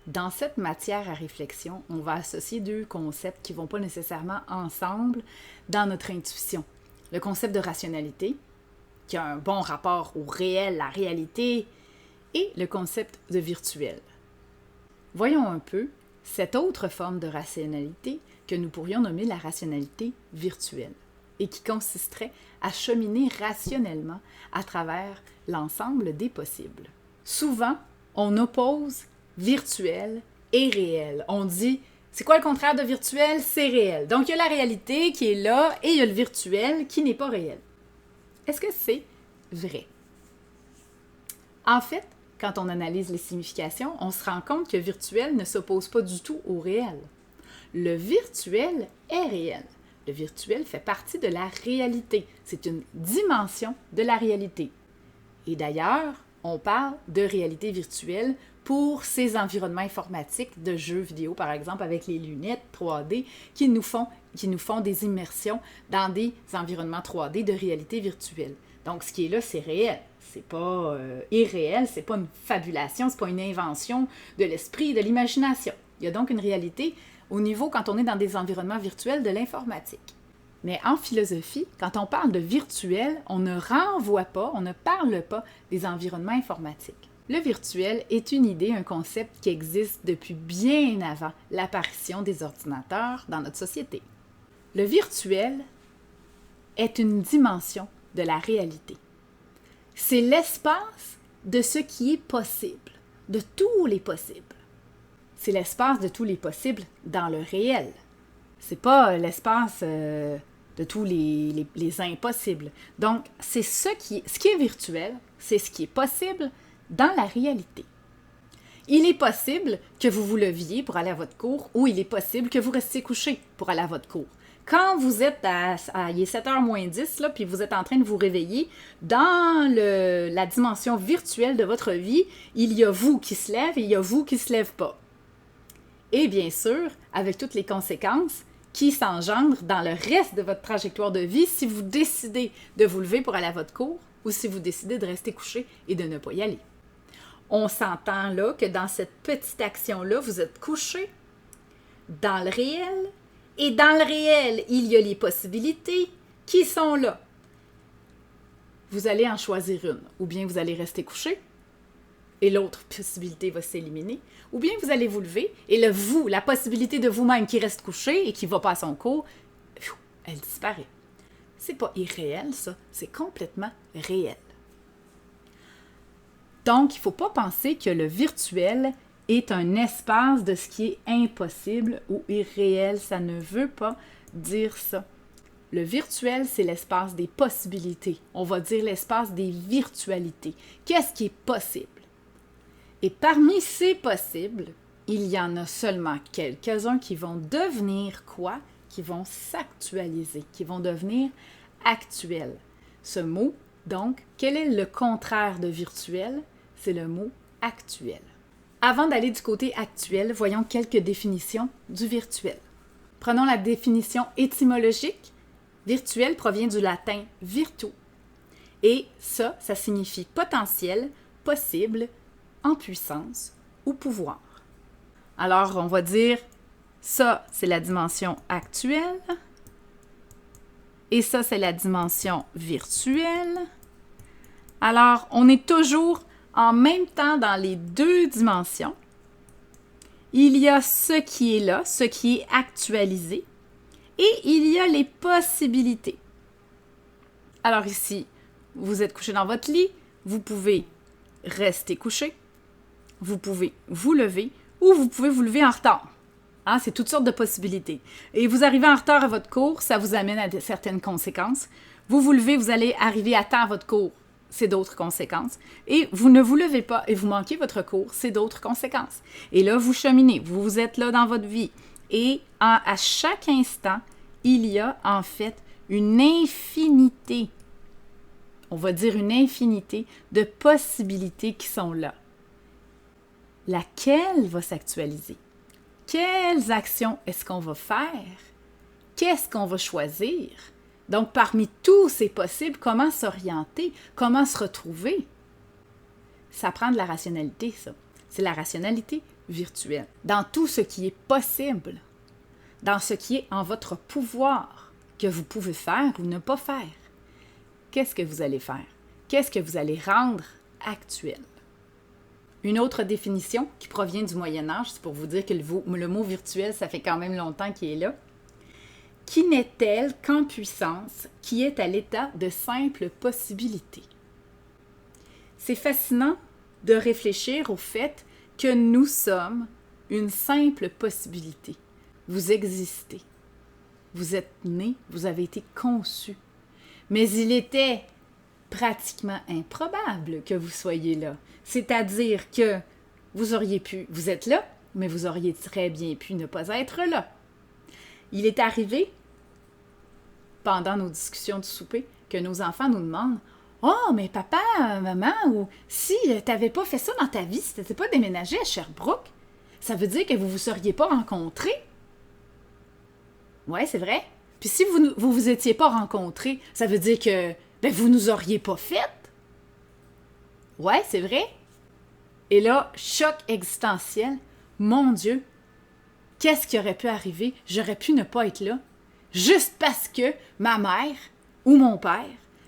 Dans cette matière à réflexion, on va associer deux concepts qui ne vont pas nécessairement ensemble dans notre intuition. Le concept de rationalité, qui a un bon rapport au réel, la réalité, et le concept de virtuel. Voyons un peu cette autre forme de rationalité que nous pourrions nommer la rationalité virtuelle et qui consisterait à cheminer rationnellement à travers l'ensemble des possibles. Souvent, on oppose virtuel et réel. On dit, c'est quoi le contraire de virtuel? C'est réel. Donc, il y a la réalité qui est là et il y a le virtuel qui n'est pas réel. Est-ce que c'est vrai? En fait, quand on analyse les significations, on se rend compte que virtuel ne s'oppose pas du tout au réel. Le virtuel est réel. Le virtuel fait partie de la réalité. C'est une dimension de la réalité. Et d'ailleurs, on parle de réalité virtuelle pour ces environnements informatiques de jeux vidéo, par exemple, avec les lunettes 3D qui nous font des immersions dans des environnements 3D de réalité virtuelle. Donc, ce qui est là, c'est réel. C'est pas irréel, c'est pas une fabulation, c'est pas une invention de l'esprit, de l'imagination. Il y a donc une réalité au niveau, quand on est dans des environnements virtuels, de l'informatique. Mais en philosophie, quand on parle de virtuel, on ne renvoie pas, on ne parle pas des environnements informatiques. Le virtuel est une idée, un concept qui existe depuis bien avant l'apparition des ordinateurs dans notre société. Le virtuel est une dimension de la réalité. C'est l'espace de ce qui est possible, de tous les possibles. C'est l'espace de tous les possibles dans le réel. C'est pas l'espace de tous les impossibles. Donc, c'est ce qui est virtuel, c'est ce qui est possible dans la réalité. Il est possible que vous vous leviez pour aller à votre cours ou il est possible que vous restiez couché pour aller à votre cours. Quand vous êtes il est 7h moins 10, là, puis vous êtes en train de vous réveiller, dans la dimension virtuelle de votre vie, il y a vous qui se lève et il y a vous qui ne se lève pas. Et bien sûr, avec toutes les conséquences qui s'engendrent dans le reste de votre trajectoire de vie si vous décidez de vous lever pour aller à votre cours ou si vous décidez de rester couché et de ne pas y aller. On s'entend là que dans cette petite action-là, vous êtes couché dans le réel et dans le réel, il y a les possibilités qui sont là. Vous allez en choisir une, ou bien vous allez rester couché et l'autre possibilité va s'éliminer, ou bien vous allez vous lever et la possibilité de vous-même qui reste couché et qui ne va pas à son cours, elle disparaît. C'est pas irréel, ça, c'est complètement réel. Donc, il ne faut pas penser que le virtuel est un espace de ce qui est impossible ou irréel. Ça ne veut pas dire ça. Le virtuel, c'est l'espace des possibilités. On va dire l'espace des virtualités. Qu'est-ce qui est possible? Et parmi ces possibles, il y en a seulement quelques-uns qui vont devenir quoi? Qui vont s'actualiser, qui vont devenir actuels. Ce mot, donc, quel est le contraire de virtuel? C'est le mot actuel. Avant d'aller du côté actuel, voyons quelques définitions du virtuel. Prenons la définition étymologique. Virtuel provient du latin virtu. Et ça signifie potentiel, possible, en puissance ou pouvoir. Alors, on va dire, ça, c'est la dimension actuelle. Et ça, c'est la dimension virtuelle. Alors, on est toujours en même temps dans les deux dimensions. Il y a ce qui est là, ce qui est actualisé, et il y a les possibilités. Alors ici, vous êtes couché dans votre lit, vous pouvez rester couché, vous pouvez vous lever, ou vous pouvez vous lever en retard. Hein, c'est toutes sortes de possibilités. Et vous arrivez en retard à votre cours, ça vous amène à certaines conséquences. Vous vous levez, vous allez arriver à temps à votre cours, c'est d'autres conséquences. Et vous ne vous levez pas et vous manquez votre cours, c'est d'autres conséquences. Et là, vous cheminez, vous êtes là dans votre vie. Et à chaque instant, il y a en fait une infinité, on va dire une infinité de possibilités qui sont là. Laquelle va s'actualiser? Quelles actions est-ce qu'on va faire? Qu'est-ce qu'on va choisir? Donc, parmi tous ces possibles, comment s'orienter? Comment se retrouver? Ça prend de la rationalité, ça. c'est la rationalité virtuelle. Dans tout ce qui est possible, dans ce qui est en votre pouvoir, que vous pouvez faire ou ne pas faire, qu'est-ce que vous allez faire? Qu'est-ce que vous allez rendre actuel? Une autre définition qui provient du Moyen Âge, c'est pour vous dire que le mot virtuel, ça fait quand même longtemps qu'il est là. Qui n'est-elle qu'en puissance, qui est à l'état de simple possibilité? C'est fascinant de réfléchir au fait que nous sommes une simple possibilité. Vous existez. Vous êtes né, vous avez été conçu. Mais il était pratiquement improbable que vous soyez là. C'est-à-dire que vous êtes là, mais vous auriez très bien pu ne pas être là. Il est arrivé, pendant nos discussions du souper, que nos enfants nous demandent « Oh, mais papa, maman, ou si tu n'avais pas fait ça dans ta vie, si tu n'étais pas déménagé à Sherbrooke, ça veut dire que vous ne vous seriez pas rencontrés? » Ouais, c'est vrai. Puis si vous étiez pas rencontrés, ça veut dire que vous nous auriez pas fait. Ouais, c'est vrai. Et là, choc existentiel. Mon Dieu, qu'est-ce qui aurait pu arriver? J'aurais pu ne pas être là. Juste parce que ma mère ou mon père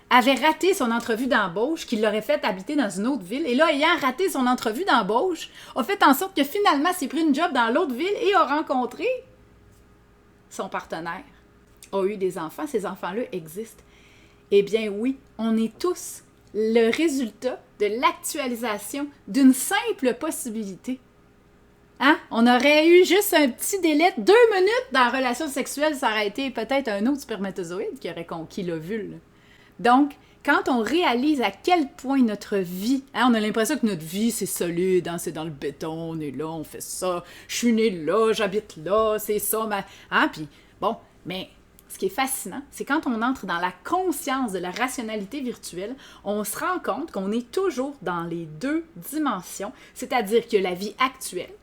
avait raté son entrevue d'embauche, qu'il l'aurait fait habiter dans une autre ville. Et là, ayant raté son entrevue d'embauche, a fait en sorte que finalement, s'est pris une job dans l'autre ville et a rencontré son partenaire, a eu des enfants. Ces enfants-là existent. Eh bien oui, on est tous le résultat de l'actualisation d'une simple possibilité. Hein? On aurait eu juste un petit délai de 2 minutes dans la relation sexuelle, ça aurait été peut-être un autre spermatozoïde qui aurait conquis l'ovule. Donc, quand on réalise à quel point notre vie, on a l'impression que notre vie, c'est solide, c'est dans le béton, on est là, on fait ça, je suis né là, j'habite là, c'est ça, puis bon, mais ce qui est fascinant, c'est quand on entre dans la conscience de la rationalité virtuelle, on se rend compte qu'on est toujours dans les 2 dimensions, c'est-à-dire que la vie actuelle,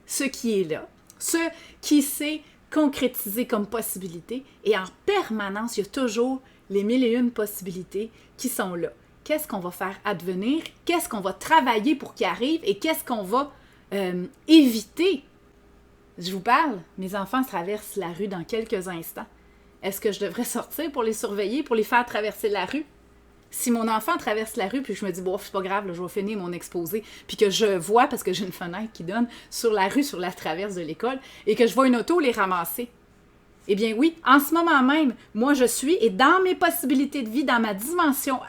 ce qui est là, ce qui s'est concrétisé comme possibilité, et en permanence, il y a toujours les 1001 possibilités qui sont là. Qu'est-ce qu'on va faire advenir? Qu'est-ce qu'on va travailler pour qu'il arrive? Et qu'est-ce qu'on va éviter? Je vous parle, mes enfants traversent la rue dans quelques instants. Est-ce que je devrais sortir pour les surveiller, pour les faire traverser la rue? Si mon enfant traverse la rue, puis je me dis, bon, c'est pas grave, là, je vais finir mon exposé, puis que je vois, parce que j'ai une fenêtre qui donne sur la rue, sur la traverse de l'école, et que je vois une auto les ramasser. Eh bien oui, en ce moment même, moi je suis, et dans mes possibilités de vie, dans ma dimension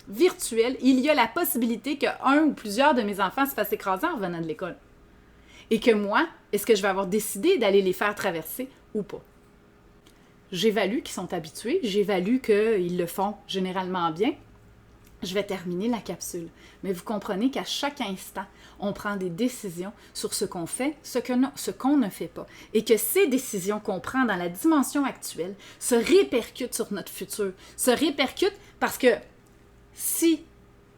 virtuelle, il y a la possibilité qu'un ou plusieurs de mes enfants se fassent écraser en revenant de l'école. Et que moi, est-ce que je vais avoir décidé d'aller les faire traverser ou pas? J'évalue qu'ils sont habitués, j'évalue qu'ils le font généralement bien. Je vais terminer la capsule. Mais vous comprenez qu'à chaque instant, on prend des décisions sur ce qu'on fait, ce qu'on ne fait pas. Et que ces décisions qu'on prend dans la dimension actuelle se répercutent sur notre futur. Se répercutent parce que si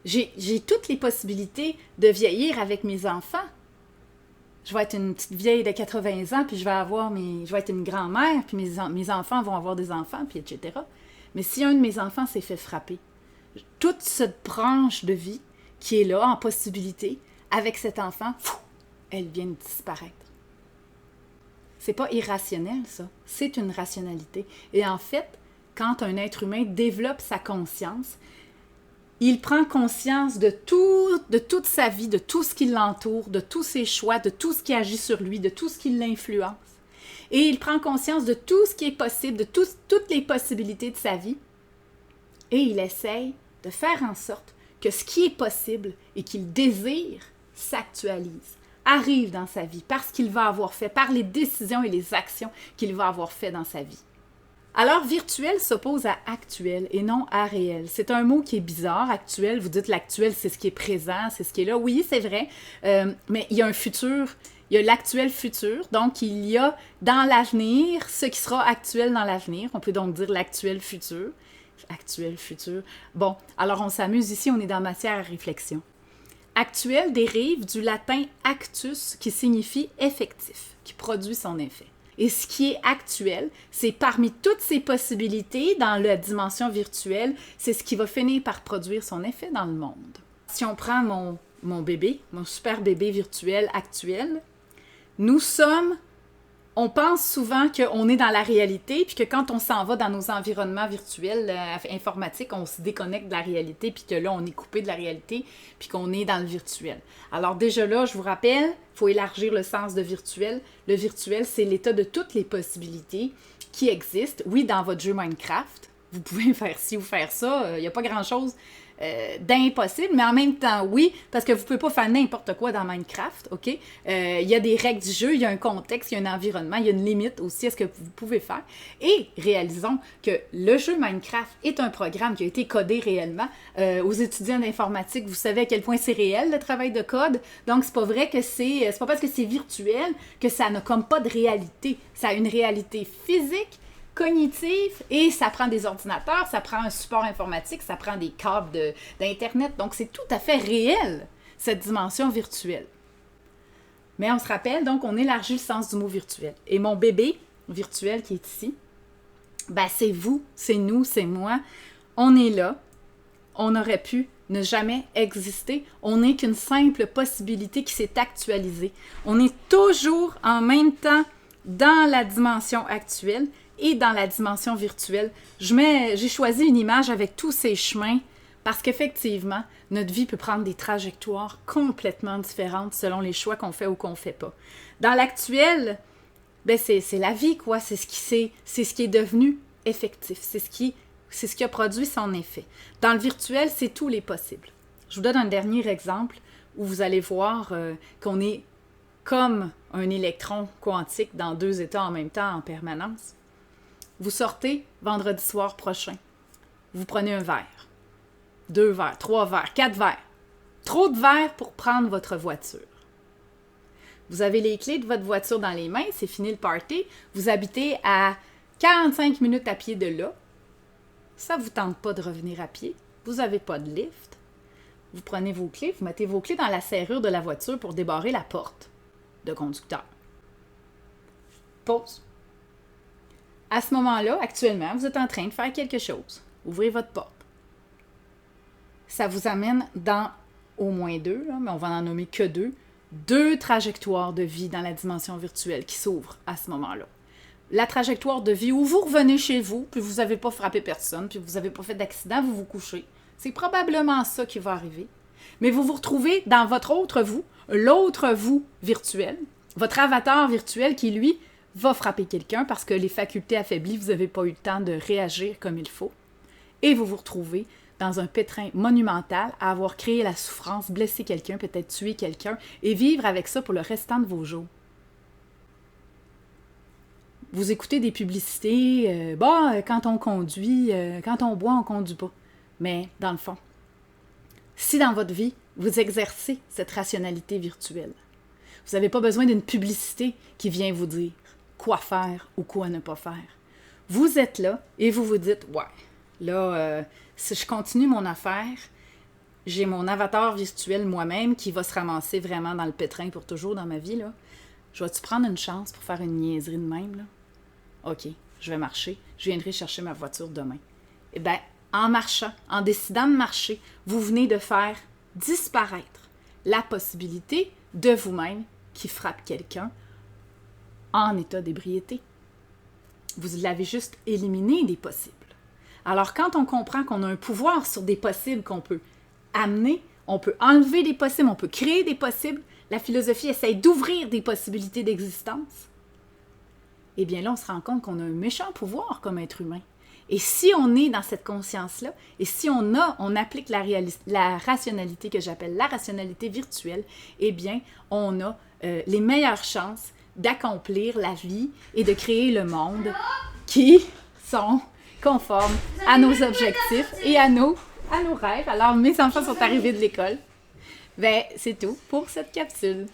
j'ai toutes les possibilités de vieillir avec mes enfants, je vais être une petite vieille de 80 ans, puis je vais être une grand-mère, puis mes enfants vont avoir des enfants, puis etc. Mais si un de mes enfants s'est fait frapper, toute cette branche de vie qui est là en possibilité, avec cet enfant, elle vient de disparaître. C'est pas irrationnel, ça. C'est une rationalité. Et en fait, quand un être humain développe sa conscience, il prend conscience de toute sa vie, de tout ce qui l'entoure, de tous ses choix, de tout ce qui agit sur lui, de tout ce qui l'influence. Et il prend conscience de tout ce qui est possible, de toutes les possibilités de sa vie. Et il essaye de faire en sorte que ce qui est possible et qu'il désire s'actualise, arrive dans sa vie parce qu'il va avoir fait, par les décisions et les actions qu'il va avoir fait dans sa vie. Alors, virtuel s'oppose à actuel et non à réel. C'est un mot qui est bizarre, actuel. Vous dites l'actuel, c'est ce qui est présent, c'est ce qui est là. Oui, c'est vrai, mais il y a un futur, il y a l'actuel futur. Donc, il y a dans l'avenir ce qui sera actuel dans l'avenir. On peut donc dire l'actuel futur. Actuel, futur. Bon, alors on s'amuse ici, on est dans matière à réflexion. Actuel dérive du latin actus, qui signifie effectif, qui produit son effet. Et ce qui est actuel, c'est parmi toutes ces possibilités dans la dimension virtuelle, c'est ce qui va finir par produire son effet dans le monde. Si on prend mon bébé, mon super bébé virtuel actuel, on pense souvent qu'on est dans la réalité, puis que quand on s'en va dans nos environnements virtuels informatiques, on se déconnecte de la réalité, puis que là, on est coupé de la réalité, puis qu'on est dans le virtuel. Alors déjà là, je vous rappelle, il faut élargir le sens de virtuel. Le virtuel, c'est l'état de toutes les possibilités qui existent. Oui, dans votre jeu Minecraft, vous pouvez faire ci ou faire ça, il n'y a pas grand-chose d'impossible, mais en même temps, oui, parce que vous ne pouvez pas faire n'importe quoi dans Minecraft, OK? Il y a des règles du jeu, il y a un contexte, il y a un environnement, il y a une limite aussi à ce que vous pouvez faire. Et réalisons que le jeu Minecraft est un programme qui a été codé réellement. Aux étudiants d'informatique, vous savez à quel point c'est réel, le travail de code. Donc, c'est pas vrai que c'est pas parce que c'est virtuel que ça n'a comme pas de réalité. Ça a une réalité physique, cognitif, et ça prend des ordinateurs, ça prend un support informatique, ça prend des câbles d'Internet. Donc, c'est tout à fait réel, cette dimension virtuelle. Mais on se rappelle, donc, on élargit le sens du mot virtuel. Et mon bébé virtuel qui est ici, ben c'est vous, c'est nous, c'est moi. On est là. On aurait pu ne jamais exister. On n'est qu'une simple possibilité qui s'est actualisée. On est toujours en même temps dans la dimension actuelle et dans la dimension virtuelle. J'ai choisi une image avec tous ces chemins parce qu'effectivement, notre vie peut prendre des trajectoires complètement différentes selon les choix qu'on fait ou qu'on ne fait pas. Dans l'actuel, ben c'est la vie, quoi. C'est ce qui est devenu effectif. C'est ce qui a produit son effet. Dans le virtuel, c'est tous les possibles. Je vous donne un dernier exemple où vous allez voir qu'on est comme un électron quantique dans 2 états en même temps en permanence. Vous sortez vendredi soir prochain. Vous prenez un verre, 2 verres, 3 verres, 4 verres. Trop de verres pour prendre votre voiture. Vous avez les clés de votre voiture dans les mains, c'est fini le party. Vous habitez à 45 minutes à pied de là. Ça ne vous tente pas de revenir à pied. Vous n'avez pas de lift. Vous prenez vos clés, vous mettez vos clés dans la serrure de la voiture pour débarrer la porte de conducteur. Pause. À ce moment-là, actuellement, vous êtes en train de faire quelque chose. Ouvrez votre porte. Ça vous amène dans au moins 2, mais on va en nommer que 2 trajectoires de vie dans la dimension virtuelle qui s'ouvrent à ce moment-là. La trajectoire de vie où vous revenez chez vous, puis vous n'avez pas frappé personne, puis vous n'avez pas fait d'accident, vous vous couchez. C'est probablement ça qui va arriver. Mais vous vous retrouvez dans votre autre vous, l'autre vous virtuel, votre avatar virtuel qui, lui, va frapper quelqu'un parce que les facultés affaiblies, vous n'avez pas eu le temps de réagir comme il faut. Et vous vous retrouvez dans un pétrin monumental à avoir créé la souffrance, blessé quelqu'un, peut-être tué quelqu'un, et vivre avec ça pour le restant de vos jours. Vous écoutez des publicités, quand on conduit, quand on boit, on ne conduit pas. Mais dans le fond, si dans votre vie, vous exercez cette rationalité virtuelle, vous n'avez pas besoin d'une publicité qui vient vous dire quoi faire ou quoi ne pas faire. Vous êtes là et vous vous dites, ouais, là, si je continue mon affaire, j'ai mon avatar virtuel moi-même qui va se ramasser vraiment dans le pétrin pour toujours dans ma vie, là. Je vais-tu prendre une chance pour faire une niaiserie de même, là? OK, je vais marcher, je viendrai chercher ma voiture demain. Eh bien, en marchant, en décidant de marcher, vous venez de faire disparaître la possibilité de vous-même qui frappe quelqu'un en état d'ébriété. Vous l'avez juste éliminé des possibles. Alors, quand on comprend qu'on a un pouvoir sur des possibles qu'on peut amener, on peut enlever des possibles, on peut créer des possibles, la philosophie essaie d'ouvrir des possibilités d'existence, eh bien là, on se rend compte qu'on a un méchant pouvoir comme être humain. Et si on est dans cette conscience-là, et si on applique la rationalité que j'appelle la rationalité virtuelle, eh bien, on a les meilleures chances d'accomplir la vie et de créer le monde qui sont conformes à nos objectifs et à nos rêves. Alors, mes enfants sont arrivés de l'école. Ben, c'est tout pour cette capsule.